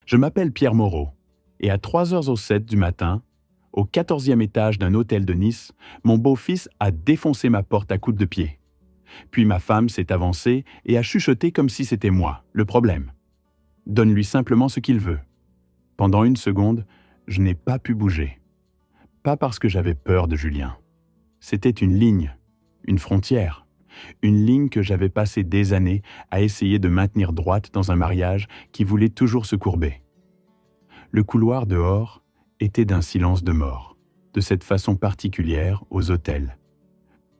Je m'appelle Pierre Moreau, et à 3h07 du matin, au 14e étage d'un hôtel de Nice, mon beau-fils a défoncé ma porte à coups de pied. Puis ma femme s'est avancée et a chuchoté comme si c'était moi, le problème. Donne-lui simplement ce qu'il veut. Pendant une seconde, je n'ai pas pu bouger. Pas parce que j'avais peur de Julien. C'était une ligne, une frontière, une ligne que j'avais passée des années à essayer de maintenir droite dans un mariage qui voulait toujours se courber. Le couloir dehors était d'un silence de mort, de cette façon particulière aux hôtels.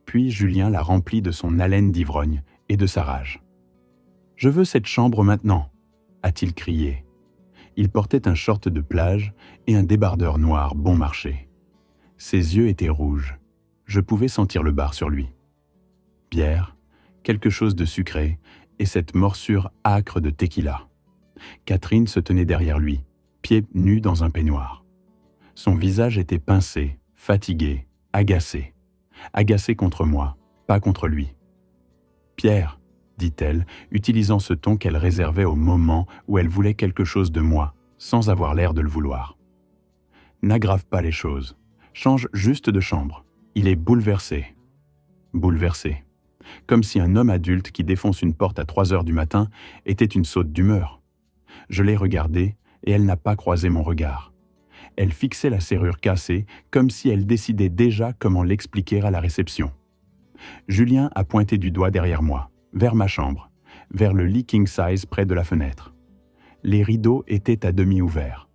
Puis Julien l'a rempli de son haleine d'ivrogne et de sa rage. « Je veux cette chambre maintenant !» a-t-il crié. Il portait un short de plage et un débardeur noir bon marché. Ses yeux étaient rouges. Je pouvais sentir le bar sur lui. Bière, quelque chose de sucré et cette morsure âcre de tequila. Catherine se tenait derrière lui, pieds nus dans un peignoir. Son visage était pincé, fatigué, agacé. Agacé contre moi, pas contre lui. « Pierre », dit-elle, utilisant ce ton qu'elle réservait au moment où elle voulait quelque chose de moi, sans avoir l'air de le vouloir. « N'aggrave pas les choses. Change juste de chambre. Il est bouleversé. » Bouleversé. Comme si un homme adulte qui défonce une porte à 3h du matin était une sotte d'humeur. Je l'ai regardée et elle n'a pas croisé mon regard. Elle fixait la serrure cassée comme si elle décidait déjà comment l'expliquer à la réception. Julien a pointé du doigt derrière moi, vers ma chambre, vers le lit king size près de la fenêtre. Les rideaux étaient à demi ouverts.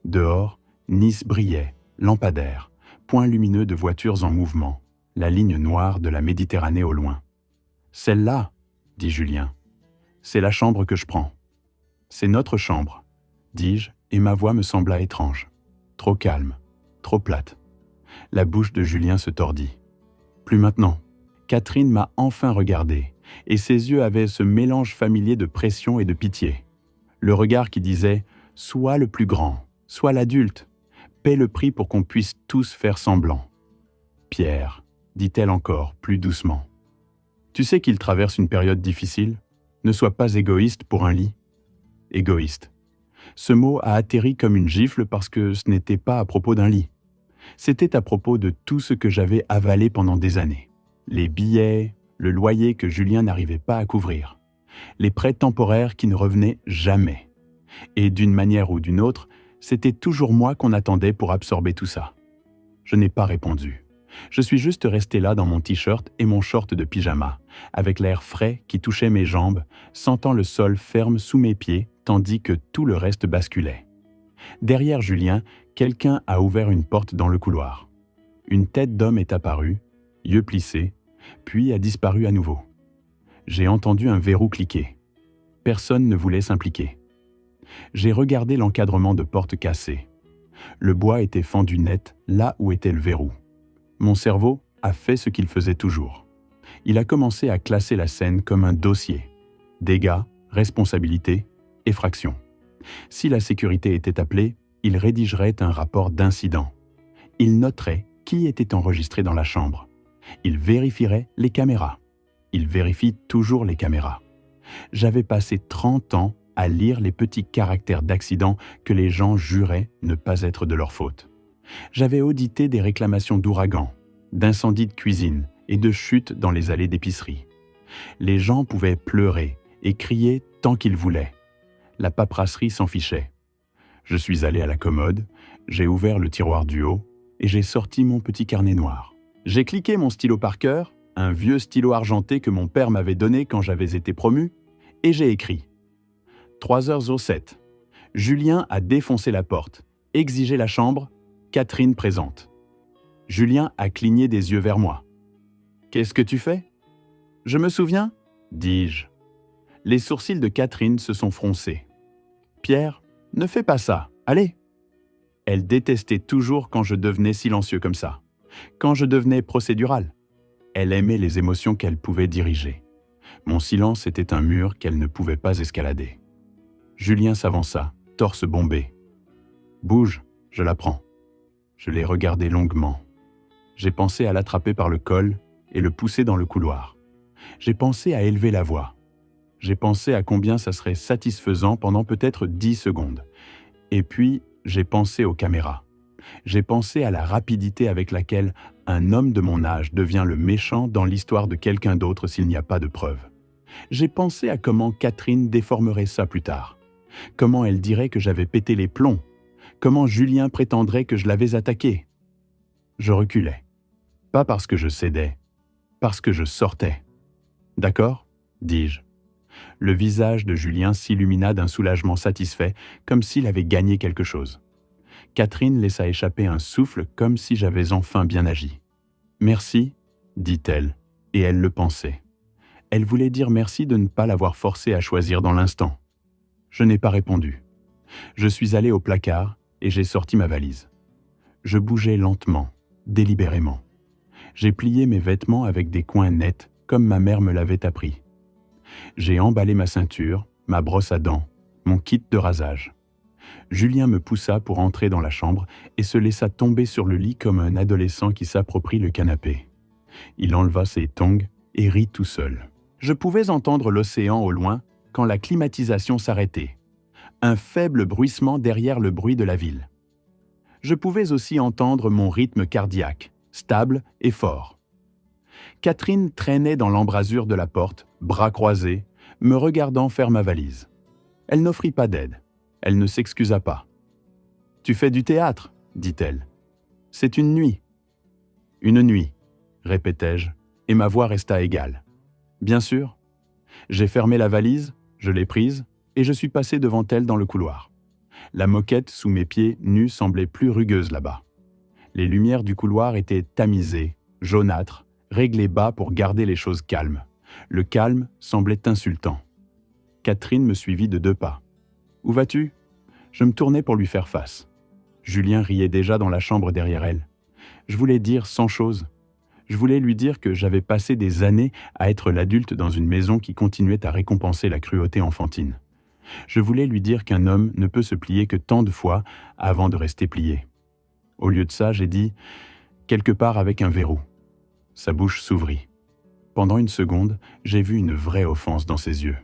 Dehors, Nice brillait, lampadaire, point lumineux de voitures en mouvement, la ligne noire de la Méditerranée au loin. « Celle-là, » dit Julien, « c'est la chambre que je prends. »« C'est notre chambre, » dis-je, et ma voix me sembla étrange. Trop calme, trop plate. La bouche de Julien se tordit. Plus maintenant. Catherine m'a enfin regardé, et ses yeux avaient ce mélange familier de pression et de pitié. Le regard qui disait « Sois le plus grand, sois l'adulte, paie le prix pour qu'on puisse tous faire semblant. »« Pierre, » dit-elle encore, plus doucement. « Tu sais qu'il traverse une période difficile ? Ne sois pas égoïste pour un lit. » Égoïste. Ce mot a atterri comme une gifle parce que ce n'était pas à propos d'un lit. C'était à propos de tout ce que j'avais avalé pendant des années. Les billets, le loyer que Julien n'arrivait pas à couvrir, les prêts temporaires qui ne revenaient jamais. Et d'une manière ou d'une autre, c'était toujours moi qu'on attendait pour absorber tout ça. Je n'ai pas répondu. Je suis juste resté là dans mon t-shirt et mon short de pyjama, avec l'air frais qui touchait mes jambes, sentant le sol ferme sous mes pieds, tandis que tout le reste basculait. Derrière Julien, quelqu'un a ouvert une porte dans le couloir. Une tête d'homme est apparue, yeux plissés, puis a disparu à nouveau. J'ai entendu un verrou cliquer. Personne ne voulait s'impliquer. J'ai regardé l'encadrement de porte cassé. Le bois était fendu net là où était le verrou. Mon cerveau a fait ce qu'il faisait toujours. Il a commencé à classer la scène comme un dossier. Dégâts, responsabilités, effractions. Si la sécurité était appelée, il rédigerait un rapport d'incident. Il noterait qui était enregistré dans la chambre. Il vérifierait les caméras. Il vérifie toujours les caméras. J'avais passé 30 ans à lire les petits caractères d'accident que les gens juraient ne pas être de leur faute. J'avais audité des réclamations d'ouragans, d'incendies de cuisine et de chutes dans les allées d'épicerie. Les gens pouvaient pleurer et crier tant qu'ils voulaient. La paperasserie s'en fichait. Je suis allé à la commode, j'ai ouvert le tiroir du haut et j'ai sorti mon petit carnet noir. J'ai cliqué mon stylo Parker, un vieux stylo argenté que mon père m'avait donné quand j'avais été promu, et j'ai écrit 3h07. Julien a défoncé la porte, exigé la chambre, Catherine présente. Julien a cligné des yeux vers moi. « Qu'est-ce que tu fais ?»« Je me souviens ?» dis-je. Les sourcils de Catherine se sont froncés. « Pierre, ne fais pas ça, allez !» Elle détestait toujours quand je devenais silencieux comme ça, quand je devenais procédural. Elle aimait les émotions qu'elle pouvait diriger. Mon silence était un mur qu'elle ne pouvait pas escalader. Julien s'avança, torse bombé. « Bouge, je la prends. » Je l'ai regardé longuement. J'ai pensé à l'attraper par le col et le pousser dans le couloir. J'ai pensé à élever la voix. J'ai pensé à combien ça serait satisfaisant pendant peut-être 10 secondes. Et puis, j'ai pensé aux caméras. J'ai pensé à la rapidité avec laquelle un homme de mon âge devient le méchant dans l'histoire de quelqu'un d'autre s'il n'y a pas de preuves. J'ai pensé à comment Catherine déformerait ça plus tard. Comment elle dirait que j'avais pété les plombs. Comment Julien prétendrait que je l'avais attaqué. Je reculais. Pas parce que je cédais, parce que je sortais. D'accord, dis-je. Le visage de Julien s'illumina d'un soulagement satisfait, comme s'il avait gagné quelque chose. Catherine laissa échapper un souffle comme si j'avais enfin bien agi. « Merci », dit-elle, et elle le pensait. Elle voulait dire merci de ne pas l'avoir forcé à choisir dans l'instant. Je n'ai pas répondu. Je suis allé au placard et j'ai sorti ma valise. Je bougeais lentement, délibérément. J'ai plié mes vêtements avec des coins nets, comme ma mère me l'avait appris. J'ai emballé ma ceinture, ma brosse à dents, mon kit de rasage. Julien me poussa pour entrer dans la chambre et se laissa tomber sur le lit comme un adolescent qui s'approprie le canapé. Il enleva ses tongs et rit tout seul. Je pouvais entendre l'océan au loin quand la climatisation s'arrêtait. Un faible bruissement derrière le bruit de la ville. Je pouvais aussi entendre mon rythme cardiaque, stable et fort. Catherine traînait dans l'embrasure de la porte, bras croisés, me regardant faire ma valise. Elle n'offrit pas d'aide. Elle ne s'excusa pas. « Tu fais du théâtre » dit-elle. « C'est une nuit. »« Une nuit » répétai-je, et ma voix resta égale. « Bien sûr. » J'ai fermé la valise, je l'ai prise, et je suis passé devant elle dans le couloir. La moquette sous mes pieds nus semblait plus rugueuse là-bas. Les lumières du couloir étaient tamisées, jaunâtres, réglées bas pour garder les choses calmes. Le calme semblait insultant. Catherine me suivit de 2 pas. « Où vas-tu » Je me tournai pour lui faire face. Julien riait déjà dans la chambre derrière elle. Je voulais dire 100 choses. Je voulais lui dire que j'avais passé des années à être l'adulte dans une maison qui continuait à récompenser la cruauté enfantine. Je voulais lui dire qu'un homme ne peut se plier que tant de fois avant de rester plié. Au lieu de ça, j'ai dit « quelque part avec un verrou ». Sa bouche s'ouvrit. Pendant une seconde, j'ai vu une vraie offense dans ses yeux.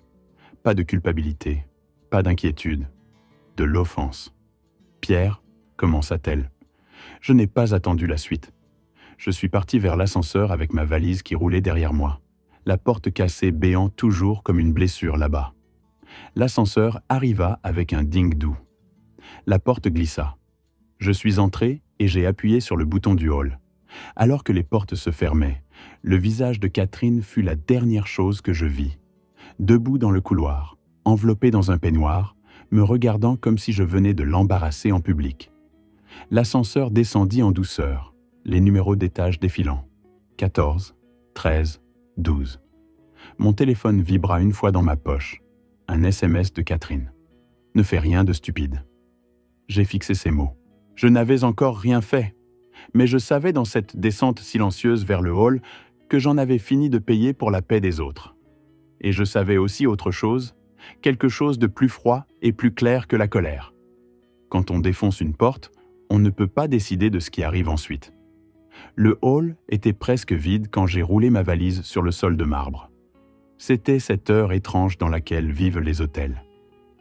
Pas de culpabilité, pas d'inquiétude, de l'offense. « Pierre », commença-t-elle. Je n'ai pas attendu la suite. Je suis parti vers l'ascenseur avec ma valise qui roulait derrière moi. La porte cassée béant toujours comme une blessure là-bas. L'ascenseur arriva avec un ding doux. La porte glissa. Je suis entré et j'ai appuyé sur le bouton du hall. Alors que les portes se fermaient, le visage de Catherine fut la dernière chose que je vis. Debout dans le couloir, enveloppée dans un peignoir, me regardant comme si je venais de l'embarrasser en public. L'ascenseur descendit en douceur, les numéros d'étage défilant. 14, 13, 12. Mon téléphone vibra une fois dans ma poche. Un SMS de Catherine. « Ne fais rien de stupide. » J'ai fixé ces mots. Je n'avais encore rien fait, mais je savais dans cette descente silencieuse vers le hall que j'en avais fini de payer pour la paix des autres. Et je savais aussi autre chose, quelque chose de plus froid et plus clair que la colère. Quand on défonce une porte, on ne peut pas décider de ce qui arrive ensuite. Le hall était presque vide quand j'ai roulé ma valise sur le sol de marbre. C'était cette heure étrange dans laquelle vivent les hôtels.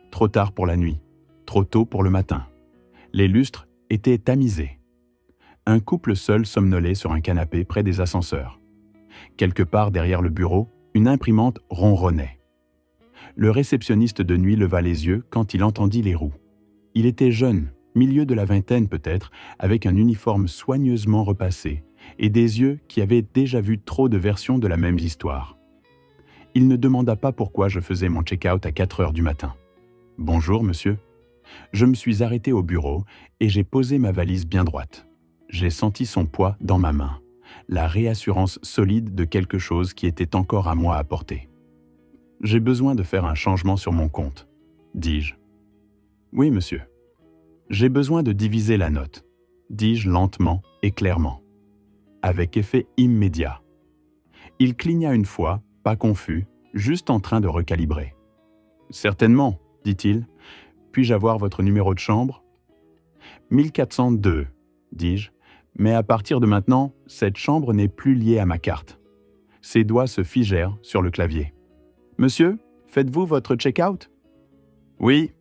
Trop tard pour la nuit, trop tôt pour le matin. Les lustres étaient tamisés. Un couple seul somnolait sur un canapé près des ascenseurs. Quelque part derrière le bureau, une imprimante ronronnait. Le réceptionniste de nuit leva les yeux quand il entendit les roues. Il était jeune, milieu de la vingtaine peut-être, avec un uniforme soigneusement repassé et des yeux qui avaient déjà vu trop de versions de la même histoire. Il ne demanda pas pourquoi je faisais mon check-out à 4 heures du matin. « Bonjour, monsieur. » Je me suis arrêté au bureau et j'ai posé ma valise bien droite. J'ai senti son poids dans ma main, la réassurance solide de quelque chose qui était encore à moi à porter. « J'ai besoin de faire un changement sur mon compte, » dis-je. « Oui, monsieur. » « J'ai besoin de diviser la note, » dis-je lentement et clairement, avec effet immédiat. Il cligna une fois, pas confus, juste en train de recalibrer. « Certainement, » dit-il. « Puis-je avoir votre numéro de chambre ?»« 1402, » dis-je, mais à partir de maintenant, cette chambre n'est plus liée à ma carte. Ses doigts se figèrent sur le clavier. « Monsieur, faites-vous votre check-out ?»« Oui,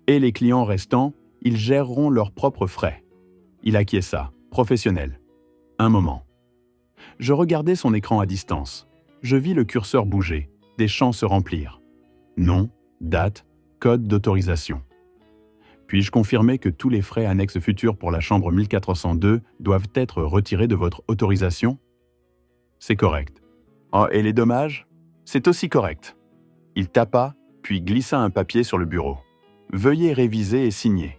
et les clients restants, Ils géreront leurs propres frais. Il acquiesça, professionnel. Un moment. Je regardais son écran à distance. Je vis le curseur bouger, des champs se remplir. Nom, date, code d'autorisation. Puis-je confirmer que tous les frais annexes futurs pour la chambre 1402 doivent être retirés de votre autorisation? C'est correct. Oh, et les dommages? C'est aussi correct. Il tapa, puis glissa un papier sur le bureau. Veuillez réviser et signer.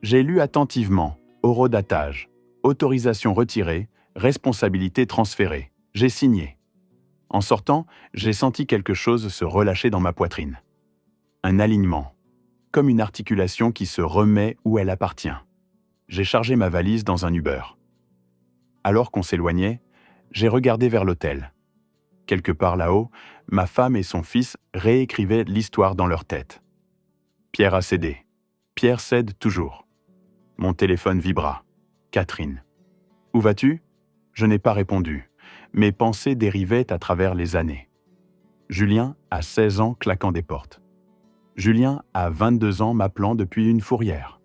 J'ai lu attentivement. Horodatage. Autorisation retirée. Responsabilité transférée. J'ai signé. En sortant, j'ai senti quelque chose se relâcher dans ma poitrine. Un alignement. Comme une articulation qui se remet où elle appartient. J'ai chargé ma valise dans un Uber. Alors qu'on s'éloignait, j'ai regardé vers l'hôtel. Quelque part là-haut, ma femme et son fils réécrivaient l'histoire dans leur tête. Pierre a cédé. Pierre cède toujours. Mon téléphone vibra. Catherine. Où vas-tu? Je n'ai pas répondu. Mes pensées dérivaient à travers les années. Julien a 16 ans claquant des portes. Julien a 22 ans m'appelant depuis une fourrière.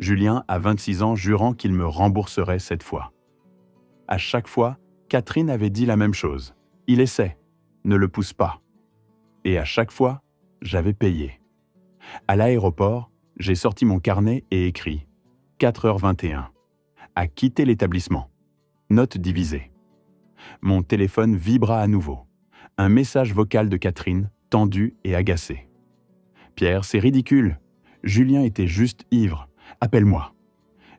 Julien a 26 ans jurant qu'il me rembourserait cette fois. À chaque fois, Catherine avait dit la même chose. Il essaie, ne le pousse pas. Et à chaque fois, j'avais payé. À l'aéroport, j'ai sorti mon carnet et écrit 4h21. À quitter l'établissement. Note divisée. Mon téléphone vibra à nouveau. Un message vocal de Catherine, tendu et agacé. Pierre, c'est ridicule. Julien était juste ivre. Appelle-moi.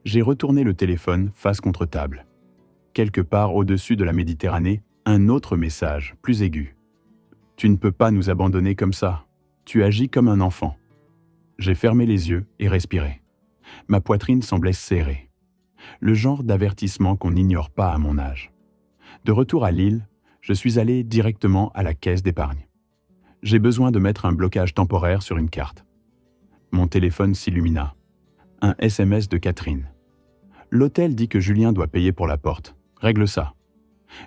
J'ai retourné le téléphone face contre table. Quelque part au-dessus de la Méditerranée, un autre message, plus aigu. Tu ne peux pas nous abandonner comme ça. Tu agis comme un enfant. J'ai fermé les yeux et respiré. Ma poitrine semblait serrée. Le genre d'avertissement qu'on n'ignore pas à mon âge. De retour à Lille, je suis allé directement à la caisse d'épargne. J'ai besoin de mettre un blocage temporaire sur une carte. Mon téléphone s'illumina. Un SMS de Catherine. L'hôtel dit que Julien doit payer pour la porte. Règle ça.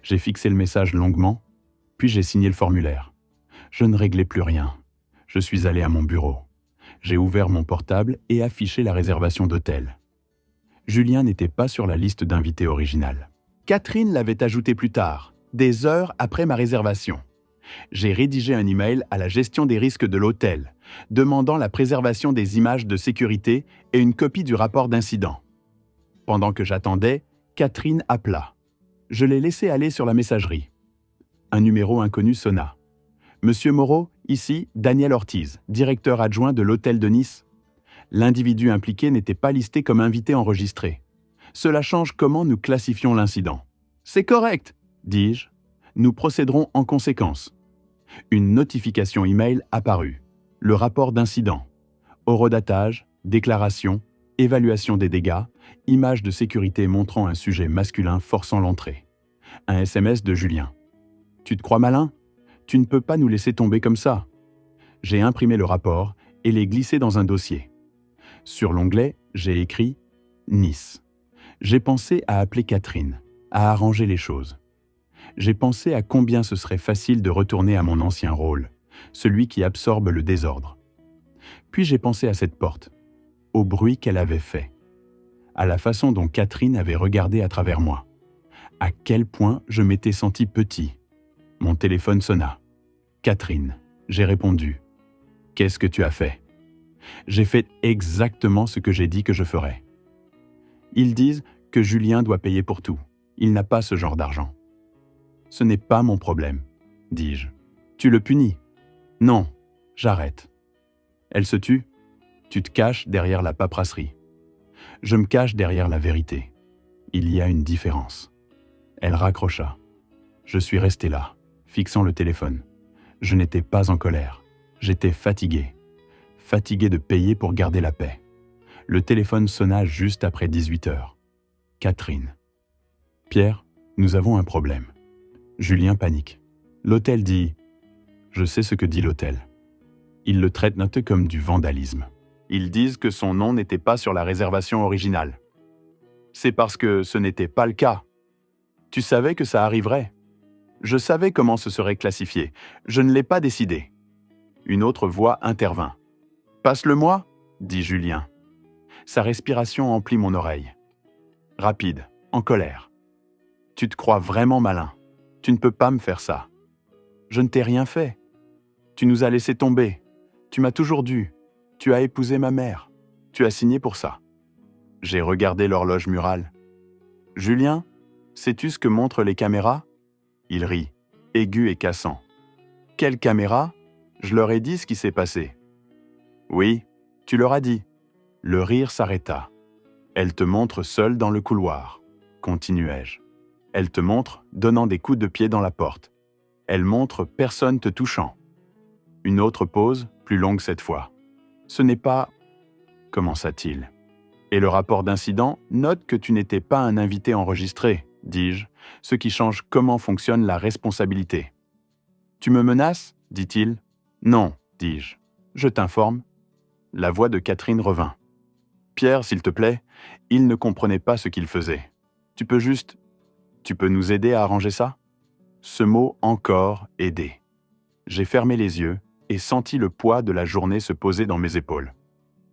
J'ai fixé le message longuement, puis j'ai signé le formulaire. Je ne réglais plus rien. Je suis allé à mon bureau. J'ai ouvert mon portable et affiché la réservation d'hôtel. Julien n'était pas sur la liste d'invités originale. Catherine l'avait ajouté plus tard, des heures après ma réservation. J'ai rédigé un email à la gestion des risques de l'hôtel, demandant la préservation des images de sécurité et une copie du rapport d'incident. Pendant que j'attendais, Catherine appela. Je l'ai laissé aller sur la messagerie. Un numéro inconnu sonna. « Monsieur Moreau, ici Daniel Ortiz, directeur adjoint de l'hôtel de Nice. » L'individu impliqué n'était pas listé comme invité enregistré. Cela change comment nous classifions l'incident. « C'est correct, dis-je. Nous procéderons en conséquence. » Une notification email apparut. Le rapport d'incident. Horodatage, déclaration, évaluation des dégâts, image de sécurité montrant un sujet masculin forçant l'entrée. Un SMS de Julien. « Tu te crois malin? Tu ne peux pas nous laisser tomber comme ça. » J'ai imprimé le rapport et l'ai glissé dans un dossier. Sur l'onglet, j'ai écrit « Nice ». J'ai pensé à appeler Catherine, à arranger les choses. J'ai pensé à combien ce serait facile de retourner à mon ancien rôle, celui qui absorbe le désordre. Puis j'ai pensé à cette porte, au bruit qu'elle avait fait, à la façon dont Catherine avait regardé à travers moi, à quel point je m'étais senti petit. Mon téléphone sonna. « Catherine », j'ai répondu. « Qu'est-ce que tu as fait ?» J'ai fait exactement ce que j'ai dit que je ferais. Ils disent que Julien doit payer pour tout. Il n'a pas ce genre d'argent. Ce n'est pas mon problème, dis-je. Tu le punis? Non, j'arrête. Elle se tut. Tu te caches derrière la paperasserie. Je me cache derrière la vérité. Il y a une différence. Elle raccrocha. Je suis resté là, fixant le téléphone. Je n'étais pas en colère. J'étais fatigué. Fatigué de payer pour garder la paix. Le téléphone sonna juste après 18h. Catherine. Pierre, nous avons un problème. Julien panique. L'hôtel dit... Je sais ce que dit l'hôtel. Ils le traitent comme du vandalisme. Ils disent que son nom n'était pas sur la réservation originale. C'est parce que ce n'était pas le cas. Tu savais que ça arriverait. Je savais comment ce serait classifié. Je ne l'ai pas décidé. Une autre voix intervint. « Passe-le-moi » dit Julien. Sa respiration emplit mon oreille. Rapide, en colère. Tu te crois vraiment malin. Tu ne peux pas me faire ça. Je ne t'ai rien fait. Tu nous as laissé tomber. Tu m'as toujours dû. Tu as épousé ma mère. Tu as signé pour ça. J'ai regardé l'horloge murale. Julien, sais-tu ce que montrent les caméras? Il rit, aigu et cassant. Quelle caméra? Je leur ai dit ce qui s'est passé. Oui, tu leur as dit. Le rire s'arrêta. Elle te montre seule dans le couloir, continuai-je. Elle te montre donnant des coups de pied dans la porte. Elle montre personne te touchant. Une autre pause, plus longue cette fois. Ce n'est pas... commença-t-il. Et le rapport d'incident note que tu n'étais pas un invité enregistré, dis-je, ce qui change comment fonctionne la responsabilité. Tu me menaces? Dit-il. Non, dis-je. Je t'informe. La voix de Catherine revint. Pierre, s'il te plaît, il ne comprenait pas ce qu'il faisait. Tu peux nous aider à arranger ça? Ce mot encore aider. J'ai fermé les yeux et senti le poids de la journée se poser dans mes épaules.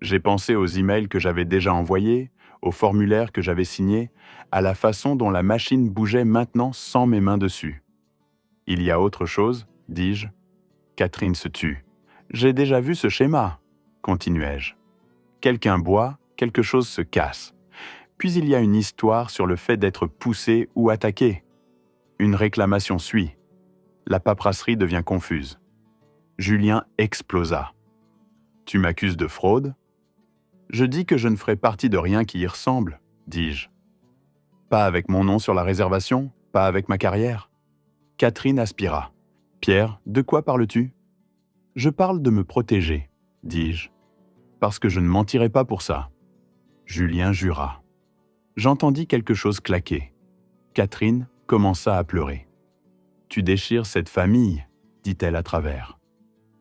J'ai pensé aux emails que j'avais déjà envoyés, aux formulaires que j'avais signés, à la façon dont la machine bougeait maintenant sans mes mains dessus. Il y a autre chose, dis-je. Catherine se tut. J'ai déjà vu ce schéma, continuai-je. Quelqu'un boit, quelque chose se casse. Puis il y a une histoire sur le fait d'être poussé ou attaqué. Une réclamation suit. La paperasserie devient confuse. Julien explosa. Tu m'accuses de fraude? Je dis que je ne ferai partie de rien qui y ressemble, dis-je. Pas avec mon nom sur la réservation, pas avec ma carrière. Catherine aspira. Pierre, de quoi parles-tu? Je parle de me protéger, dis-je. Parce que je ne mentirai pas pour ça. Julien jura. J'entendis quelque chose claquer. Catherine commença à pleurer. Tu déchires cette famille, dit-elle à travers.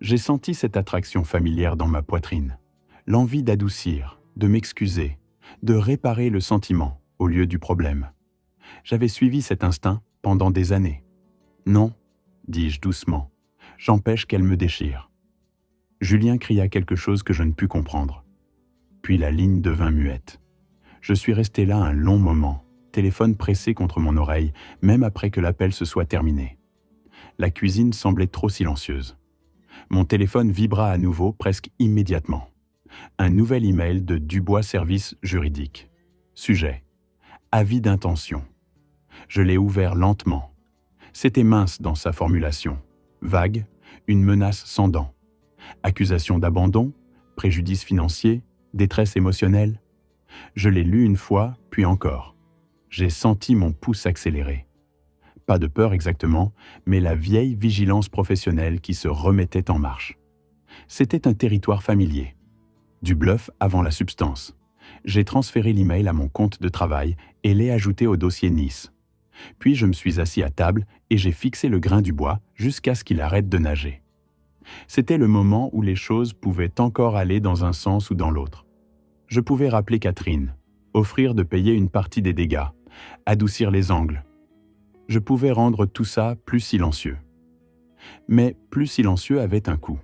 J'ai senti cette attraction familière dans ma poitrine. L'envie d'adoucir, de m'excuser, de réparer le sentiment au lieu du problème. J'avais suivi cet instinct pendant des années. Non, dis-je doucement, j'empêche qu'elle me déchire. Julien cria quelque chose que je ne pus comprendre. Puis la ligne devint muette. Je suis resté là un long moment, téléphone pressé contre mon oreille, même après que l'appel se soit terminé. La cuisine semblait trop silencieuse. Mon téléphone vibra à nouveau presque immédiatement. Un nouvel email de Dubois Service Juridique. Sujet. Avis d'intention. Je l'ai ouvert lentement. C'était mince dans sa formulation. Vague, une menace sans dents. Accusation d'abandon, préjudice financier, détresse émotionnelle. Je l'ai lu une fois, puis encore. J'ai senti mon pouce accélérer. Pas de peur exactement, mais la vieille vigilance professionnelle qui se remettait en marche. C'était un territoire familier. Du bluff avant la substance. J'ai transféré l'email à mon compte de travail et l'ai ajouté au dossier Nice. Puis je me suis assis à table et j'ai fixé le grain du bois jusqu'à ce qu'il arrête de nager. C'était le moment où les choses pouvaient encore aller dans un sens ou dans l'autre. Je pouvais rappeler Catherine, offrir de payer une partie des dégâts, adoucir les angles. Je pouvais rendre tout ça plus silencieux. Mais plus silencieux avait un coût.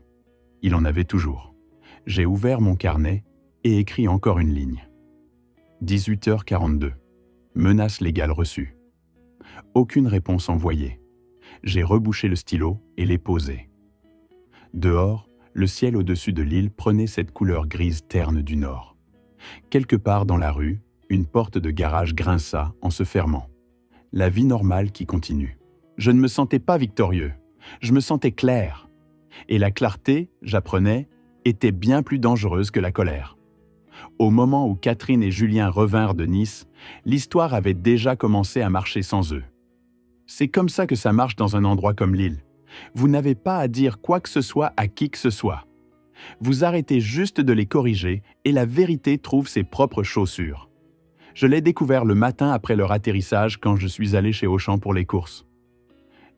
Il en avait toujours. J'ai ouvert mon carnet et écrit encore une ligne. 18h42. Menace légale reçue. Aucune réponse envoyée. J'ai rebouché le stylo et l'ai posé. Dehors, le ciel au-dessus de l'île prenait cette couleur grise terne du nord. Quelque part dans la rue, une porte de garage grinça en se fermant. La vie normale qui continue. Je ne me sentais pas victorieux. Je me sentais clair. Et la clarté, j'apprenais, était bien plus dangereuse que la colère. Au moment où Catherine et Julien revinrent de Nice, l'histoire avait déjà commencé à marcher sans eux. C'est comme ça que ça marche dans un endroit comme l'île. Vous n'avez pas à dire quoi que ce soit à qui que ce soit. Vous arrêtez juste de les corriger et la vérité trouve ses propres chaussures. Je l'ai découvert le matin après leur atterrissage quand je suis allé chez Auchan pour les courses.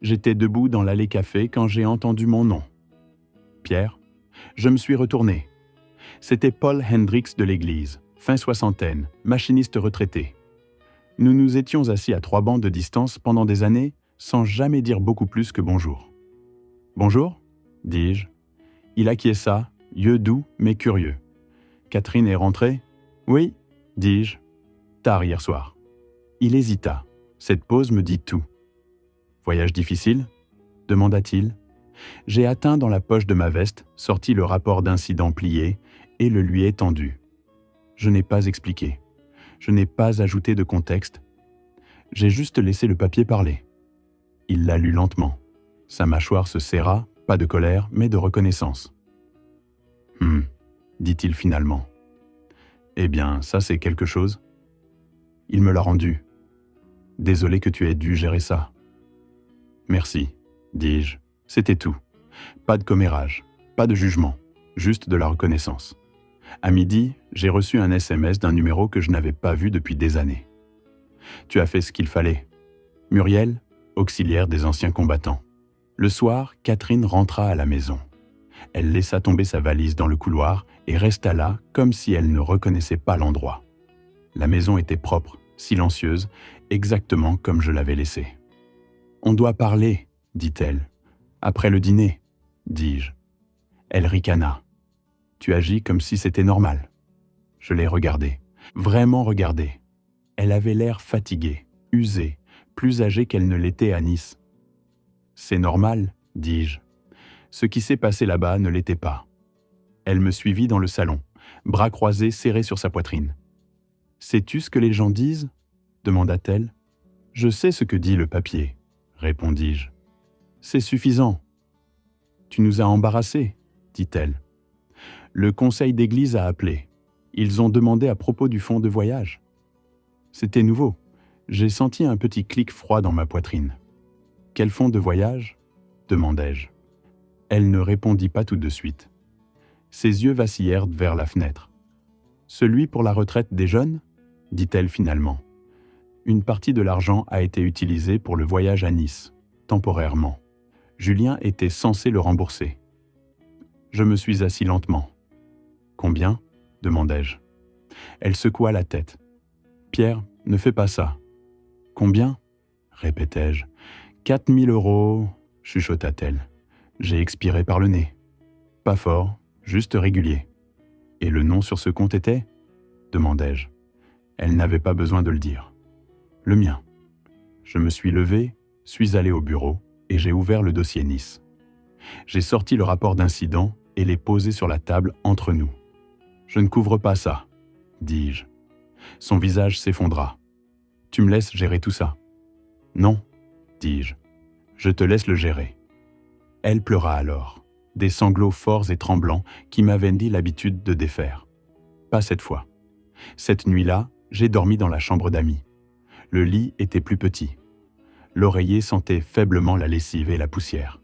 J'étais debout dans l'allée café quand j'ai entendu mon nom. Pierre. Je me suis retourné. C'était Paul Hendricks de l'église, fin soixantaine, machiniste retraité. Nous nous étions assis à 3 bancs de distance pendant des années, sans jamais dire beaucoup plus que bonjour. Bonjour, dis-je. Il acquiesça, yeux doux mais curieux. Catherine est rentrée? Oui, dis-je, tard hier soir. Il hésita. Cette pause me dit tout. Voyage difficile ? Demanda-t-il. J'ai atteint dans la poche de ma veste, sorti le rapport d'incident plié et le lui ai tendu. Je n'ai pas expliqué. Je n'ai pas ajouté de contexte. J'ai juste laissé le papier parler. Il l'a lu lentement. Sa mâchoire se serra, pas de colère, mais de reconnaissance. Dit-il finalement. Eh bien, ça c'est quelque chose. Il me l'a rendu. Désolé que tu aies dû gérer ça. Merci, dis-je. C'était tout. Pas de commérage, pas de jugement, juste de la reconnaissance. À midi, j'ai reçu un SMS d'un numéro que je n'avais pas vu depuis des années. Tu as fait ce qu'il fallait. Muriel, auxiliaire des anciens combattants. Le soir, Catherine rentra à la maison. Elle laissa tomber sa valise dans le couloir et resta là comme si elle ne reconnaissait pas l'endroit. La maison était propre, silencieuse, exactement comme je l'avais laissée. « On doit parler, dit-elle. Après le dîner, dis-je. Elle ricana. Tu agis comme si c'était normal. Je l'ai regardée, vraiment regardée. Elle avait l'air fatiguée, usée, plus âgée qu'elle ne l'était à Nice. C'est normal, dis-je. Ce qui s'est passé là-bas ne l'était pas. Elle me suivit dans le salon, bras croisés serrés sur sa poitrine. Sais-tu ce que les gens disent ? Demanda-t-elle. Je sais ce que dit le papier, répondis-je. C'est suffisant. Tu nous as embarrassés, dit-elle. Le conseil d'église a appelé. Ils ont demandé à propos du fonds de voyage. C'était nouveau. J'ai senti un petit clic froid dans ma poitrine. Quel fonds de voyage ? Demandai-je. Elle ne répondit pas tout de suite. Ses yeux vacillèrent vers la fenêtre. Celui pour la retraite des jeunes ? Dit-elle finalement. Une partie de l'argent a été utilisée pour le voyage à Nice, temporairement. Julien était censé le rembourser. Je me suis assis lentement. Combien ? Demandai-je. Elle secoua la tête. Pierre, ne fais pas ça. Combien ? Répétai-je. 4 000 €, chuchota-t-elle. J'ai expiré par le nez. Pas fort, juste régulier. Et le nom sur ce compte était ? Demandai-je. Elle n'avait pas besoin de le dire. Le mien. Je me suis levé, suis allé au bureau et j'ai ouvert le dossier Nice. J'ai sorti le rapport d'incident et l'ai posé sur la table entre nous. Je ne couvre pas ça, dis-je. Son visage s'effondra. Tu me laisses gérer tout ça ? Non, dis-je. Je te laisse le gérer. Elle pleura alors, des sanglots forts et tremblants qui m'avaient dit l'habitude de défaire. Pas cette fois. Cette nuit-là, j'ai dormi dans la chambre d'amis. Le lit était plus petit. L'oreiller sentait faiblement la lessive et la poussière.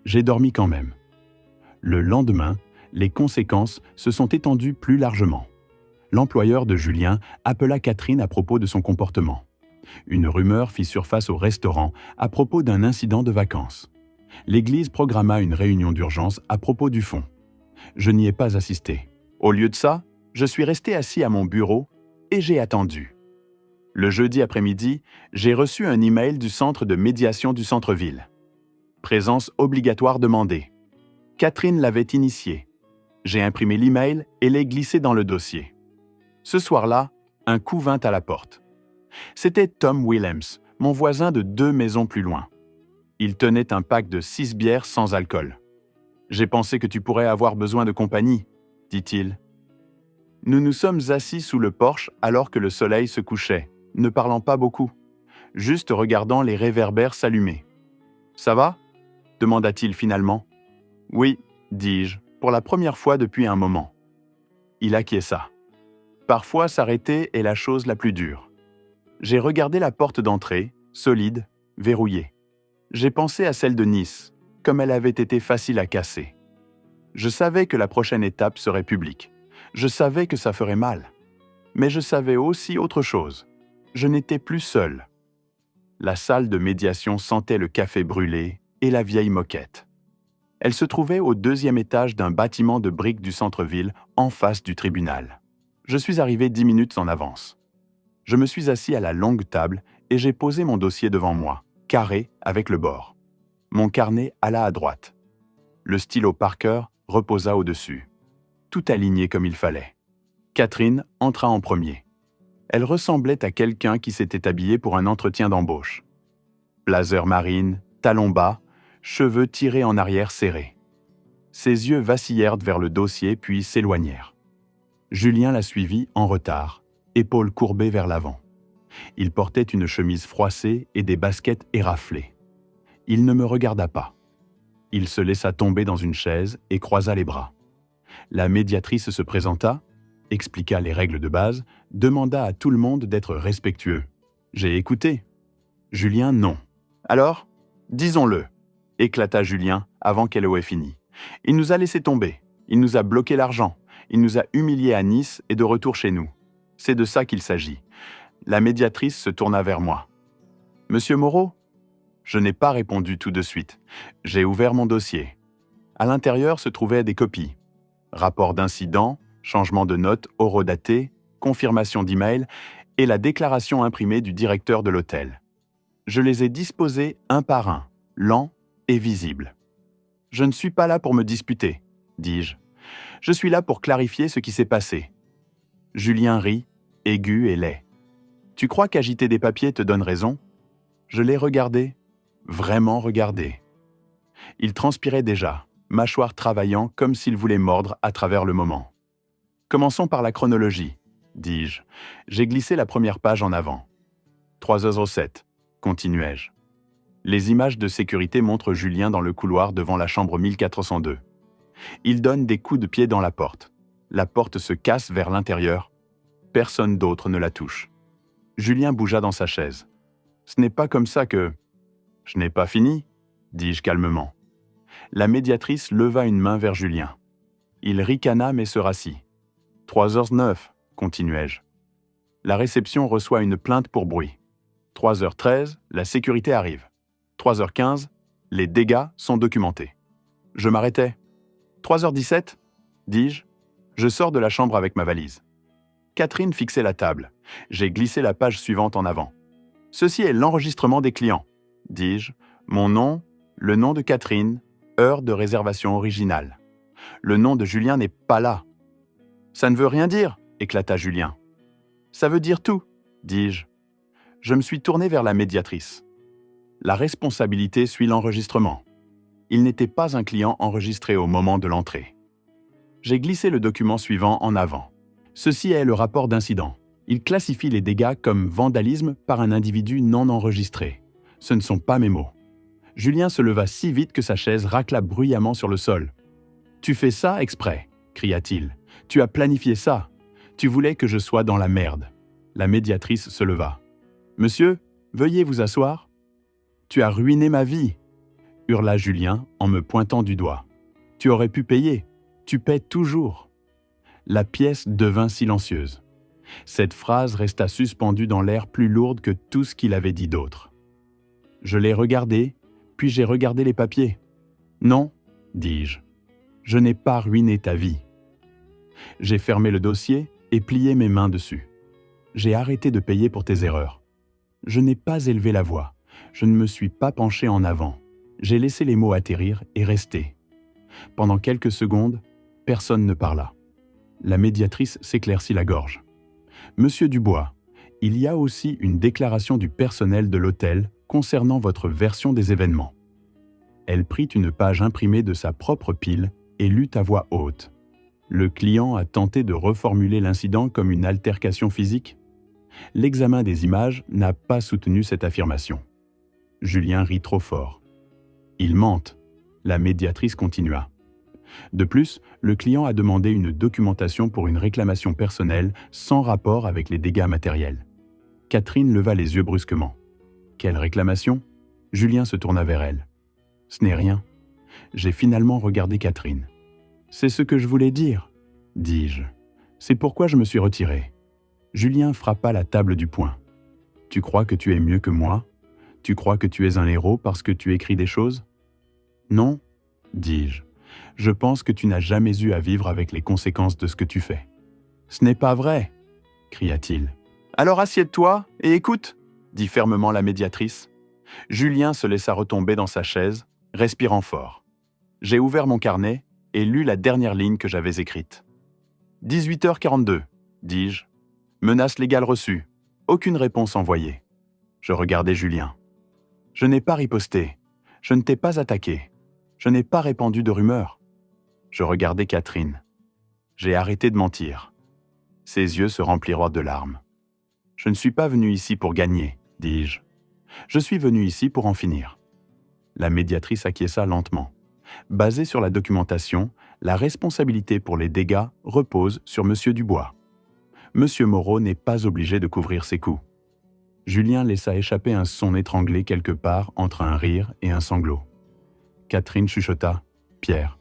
J'ai dormi quand même. Le lendemain, les conséquences se sont étendues plus largement. L'employeur de Julien appela Catherine à propos de son comportement. Une rumeur fit surface au restaurant à propos d'un incident de vacances. L'église programma une réunion d'urgence à propos du fonds. Je n'y ai pas assisté. Au lieu de ça, je suis resté assis à mon bureau et j'ai attendu. Le jeudi après-midi, j'ai reçu un email du centre de médiation du centre-ville. Présence obligatoire demandée. Catherine l'avait initié. J'ai imprimé l'email et l'ai glissé dans le dossier. Ce soir-là, un coup vint à la porte. C'était Tom Willems, mon voisin de 2 maisons plus loin. Il tenait un pack de 6 bières sans alcool. « J'ai pensé que tu pourrais avoir besoin de compagnie, » dit-il. Nous nous sommes assis sous le porche alors que le soleil se couchait, ne parlant pas beaucoup, juste regardant les réverbères s'allumer. « Ça va ?» demanda-t-il finalement. « Oui, dis-je, pour la première fois depuis un moment. » Il acquiesça. Parfois, s'arrêter est la chose la plus dure. J'ai regardé la porte d'entrée, solide, verrouillée. J'ai pensé à celle de Nice, comme elle avait été facile à casser. Je savais que la prochaine étape serait publique. Je savais que ça ferait mal. Mais je savais aussi autre chose. Je n'étais plus seul. La salle de médiation sentait le café brûlé et la vieille moquette. Elle se trouvait au 2e étage d'un bâtiment de briques du centre-ville, en face du tribunal. Je suis arrivé 10 minutes en avance. Je me suis assis à la longue table et j'ai posé mon dossier devant moi, carré avec le bord. Mon carnet alla à droite. Le stylo Parker reposa au-dessus. Tout aligné comme il fallait. Catherine entra en premier. Elle ressemblait à quelqu'un qui s'était habillé pour un entretien d'embauche. Blazer marine, talons bas, cheveux tirés en arrière serrés. Ses yeux vacillèrent vers le dossier puis s'éloignèrent. Julien la suivit en retard, épaules courbées vers l'avant. Il portait une chemise froissée et des baskets éraflées. Il ne me regarda pas. Il se laissa tomber dans une chaise et croisa les bras. La médiatrice se présenta, expliqua les règles de base, demanda à tout le monde d'être respectueux. J'ai écouté. Julien, non. Alors, disons-le, éclata Julien avant qu'elle ait fini. Il nous a laissé tomber, il nous a bloqué l'argent, il nous a humiliés à Nice et de retour chez nous. C'est de ça qu'il s'agit. La médiatrice se tourna vers moi. « Monsieur Moreau ?» Je n'ai pas répondu tout de suite. J'ai ouvert mon dossier. À l'intérieur se trouvaient des copies. Rapport d'incident, changement de note horodaté, confirmation d'email et la déclaration imprimée du directeur de l'hôtel. Je les ai disposés un par un, lents et visibles. « Je ne suis pas là pour me disputer, » dis-je. « Je suis là pour clarifier ce qui s'est passé. » Julien rit, aigu et laid. « Tu crois qu'agiter des papiers te donne raison ?» Je l'ai regardé, vraiment regardé. Il transpirait déjà, mâchoire travaillant comme s'il voulait mordre à travers le moment. « Commençons par la chronologie, » dis-je. J'ai glissé la première page en avant. 3h07, continuai-je. Les images de sécurité montrent Julien dans le couloir devant la chambre 1402. Il donne des coups de pied dans la porte. La porte se casse vers l'intérieur. Personne d'autre ne la touche. Julien bougea dans sa chaise. « Ce n'est pas comme ça que… » « Je n'ai pas fini, » dis-je calmement. La médiatrice leva une main vers Julien. Il ricana mais se rassit. 3h09, continuai-je. La réception reçoit une plainte pour bruit. 3h13, la sécurité arrive. 3h15, les dégâts sont documentés. Je m'arrêtais. 3h17, dis-je, je sors de la chambre avec ma valise. Catherine fixait la table. J'ai glissé la page suivante en avant. Ceci est l'enregistrement des clients, dis-je, mon nom, le nom de Catherine, heure de réservation originale. Le nom de Julien n'est pas là. Ça ne veut rien dire, éclata Julien. Ça veut dire tout, dis-je. Je me suis tourné vers la médiatrice. La responsabilité suit l'enregistrement. Il n'était pas un client enregistré au moment de l'entrée. J'ai glissé le document suivant en avant. Ceci est le rapport d'incident. Il classifie les dégâts comme vandalisme par un individu non enregistré. Ce ne sont pas mes mots. Julien se leva si vite que sa chaise racla bruyamment sur le sol. « Tu fais ça exprès » cria-t-il. « Tu as planifié ça. Tu voulais que je sois dans la merde. » La médiatrice se leva. « Monsieur, veuillez vous asseoir. »« Tu as ruiné ma vie » hurla Julien en me pointant du doigt. « Tu aurais pu payer. Tu paies toujours. » La pièce devint silencieuse. Cette phrase resta suspendue dans l'air plus lourde que tout ce qu'il avait dit d'autre. Je l'ai regardé, puis j'ai regardé les papiers. « Non, » dis-je, « je n'ai pas ruiné ta vie. » J'ai fermé le dossier et plié mes mains dessus. J'ai arrêté de payer pour tes erreurs. Je n'ai pas élevé la voix. Je ne me suis pas penché en avant. J'ai laissé les mots atterrir et rester. Pendant quelques secondes, personne ne parla. La médiatrice s'éclaircit la gorge. « Monsieur Dubois, il y a aussi une déclaration du personnel de l'hôtel concernant votre version des événements. » Elle prit une page imprimée de sa propre pile et lut à voix haute. Le client a tenté de reformuler l'incident comme une altercation physique. L'examen des images n'a pas soutenu cette affirmation. Julien rit trop fort. « Ils mentent », la médiatrice continua. De plus, le client a demandé une documentation pour une réclamation personnelle sans rapport avec les dégâts matériels. Catherine leva les yeux brusquement. « Quelle réclamation ?» Julien se tourna vers elle. « Ce n'est rien. » J'ai finalement regardé Catherine. « C'est ce que je voulais dire, » dis-je. « C'est pourquoi je me suis retiré. » Julien frappa la table du poing. « Tu crois que tu es mieux que moi ? Tu crois que tu es un héros parce que tu écris des choses ? » « Non, » dis-je. « Je pense que tu n'as jamais eu à vivre avec les conséquences de ce que tu fais. »« Ce n'est pas vrai !» cria-t-il. « Alors assieds-toi et écoute !» dit fermement la médiatrice. Julien se laissa retomber dans sa chaise, respirant fort. J'ai ouvert mon carnet et lu la dernière ligne que j'avais écrite. 18h42. dis-je. Menace légale reçue. Aucune réponse envoyée. Je regardais Julien. Je n'ai pas riposté. Je ne t'ai pas attaqué. Je n'ai pas répandu de rumeurs. Je regardais Catherine. J'ai arrêté de mentir. Ses yeux se remplirent de larmes. Je ne suis pas venu ici pour gagner, dis-je. Je suis venu ici pour en finir. La médiatrice acquiesça lentement. Basée sur la documentation, la responsabilité pour les dégâts repose sur M. Dubois. M. Moreau n'est pas obligé de couvrir ses coups. Julien laissa échapper un son étranglé quelque part entre un rire et un sanglot. Catherine chuchota « Pierre ».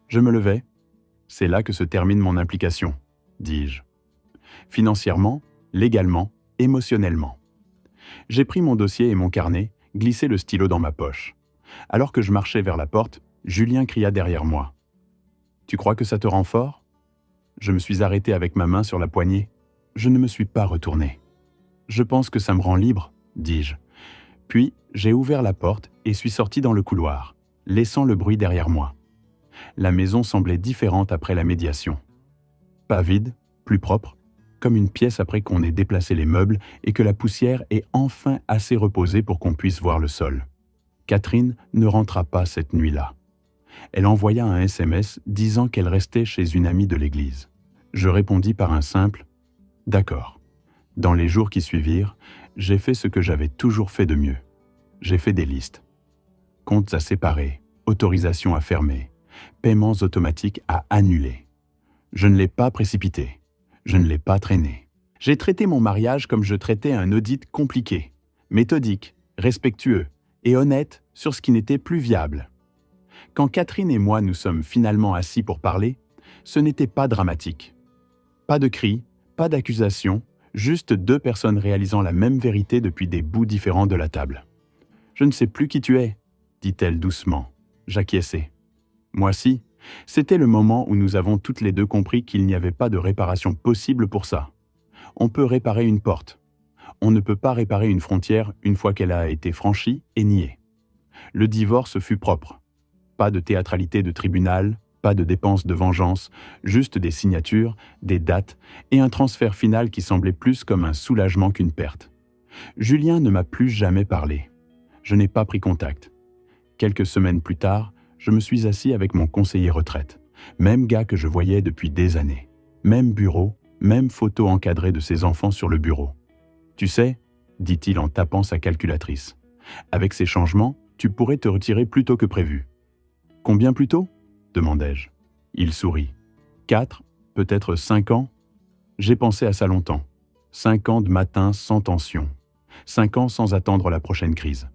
Je me levai. « C'est là que se termine mon implication », dis-je. Financièrement, légalement, émotionnellement. J'ai pris mon dossier et mon carnet, glissé le stylo dans ma poche. Alors que je marchais vers la porte, Julien cria derrière moi. « Tu crois que ça te rend fort ?» Je me suis arrêté avec ma main sur la poignée. Je ne me suis pas retourné. « Je pense que ça me rend libre », dis-je. Puis, j'ai ouvert la porte et suis sorti dans le couloir, laissant le bruit derrière moi. La maison semblait différente après la médiation. Pas vide, plus propre, comme une pièce après qu'on ait déplacé les meubles et que la poussière est enfin assez reposée pour qu'on puisse voir le sol. Catherine ne rentra pas cette nuit-là. Elle envoya un SMS disant qu'elle restait chez une amie de l'église. Je répondis par un simple « D'accord ». Dans les jours qui suivirent, j'ai fait ce que j'avais toujours fait de mieux. J'ai fait des listes. Comptes à séparer, autorisations à fermer, paiements automatiques à annuler. Je ne l'ai pas précipité. Je ne l'ai pas traîné. J'ai traité mon mariage comme je traitais un audit compliqué, méthodique, respectueux et honnête sur ce qui n'était plus viable. Quand Catherine et moi nous sommes finalement assis pour parler, ce n'était pas dramatique. Pas de cris, pas d'accusations, juste deux personnes réalisant la même vérité depuis des bouts différents de la table. « Je ne sais plus qui tu es », dit-elle doucement. J'acquiesçai. Moi si, c'était le moment où nous avons toutes les deux compris qu'il n'y avait pas de réparation possible pour ça. On peut réparer une porte. On ne peut pas réparer une frontière une fois qu'elle a été franchie et niée. Le divorce fut propre. Pas de théâtralité de tribunal, pas de dépenses de vengeance, juste des signatures, des dates et un transfert final qui semblait plus comme un soulagement qu'une perte. Julien ne m'a plus jamais parlé. Je n'ai pas pris contact. Quelques semaines plus tard, je me suis assis avec mon conseiller retraite, même gars que je voyais depuis des années. Même bureau, même photo encadrée de ses enfants sur le bureau. « Tu sais, » dit-il en tapant sa calculatrice, « avec ces changements, tu pourrais te retirer plus tôt que prévu. »« Combien plus tôt ?» demandai-je. Il sourit. « 4, peut-être 5 ans ?» J'ai pensé à ça longtemps. 5 ans de matin sans tension. 5 ans sans attendre la prochaine crise.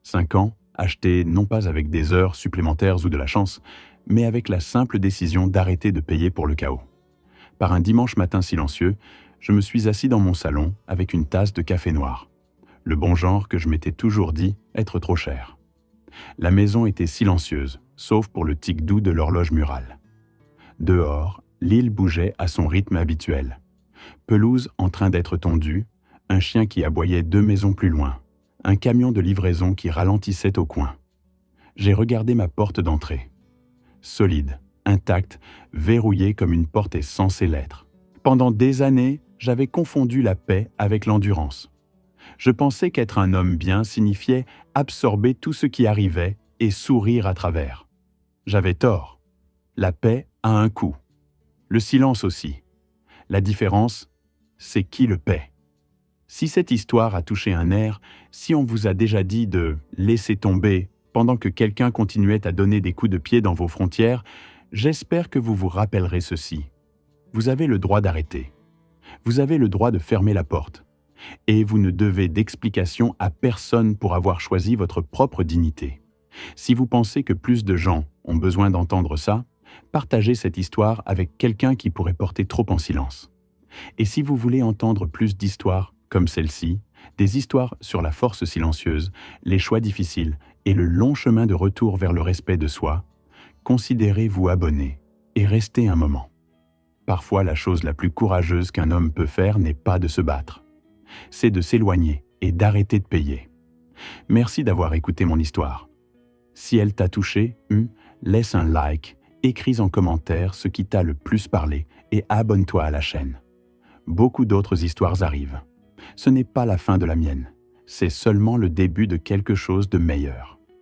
5 ans achetés non pas avec des heures supplémentaires ou de la chance, mais avec la simple décision d'arrêter de payer pour le chaos. Par un dimanche matin silencieux, je me suis assis dans mon salon avec une tasse de café noir. Le bon genre que je m'étais toujours dit être trop cher. La maison était silencieuse, sauf pour le tic doux de l'horloge murale. Dehors, l'île bougeait à son rythme habituel. Pelouse en train d'être tondue, un chien qui aboyait 2 maisons plus loin, un camion de livraison qui ralentissait au coin. J'ai regardé ma porte d'entrée. Solide, intacte, verrouillée comme une porte est censée l'être. Pendant des années, j'avais confondu la paix avec l'endurance. Je pensais qu'être un homme bien signifiait absorber tout ce qui arrivait et sourire à travers. J'avais tort. La paix a un coût. Le silence aussi. La différence, c'est qui le paie. Si cette histoire a touché un nerf, si on vous a déjà dit de laisser tomber pendant que quelqu'un continuait à donner des coups de pied dans vos frontières, j'espère que vous vous rappellerez ceci. Vous avez le droit d'arrêter. Vous avez le droit de fermer la porte. Et vous ne devez d'explication à personne pour avoir choisi votre propre dignité. Si vous pensez que plus de gens ont besoin d'entendre ça, partagez cette histoire avec quelqu'un qui pourrait porter trop en silence. Et si vous voulez entendre plus d'histoires comme celle-ci, des histoires sur la force silencieuse, les choix difficiles et le long chemin de retour vers le respect de soi, considérez vous abonner et restez un moment. Parfois, la chose la plus courageuse qu'un homme peut faire n'est pas de se battre. C'est de s'éloigner et d'arrêter de payer. Merci d'avoir écouté mon histoire. Si elle t'a touché, laisse un like, écris en commentaire ce qui t'a le plus parlé et abonne-toi à la chaîne. beaucoup d'autres histoires arrivent. Ce n'est pas la fin de la mienne, c'est seulement le début de quelque chose de meilleur.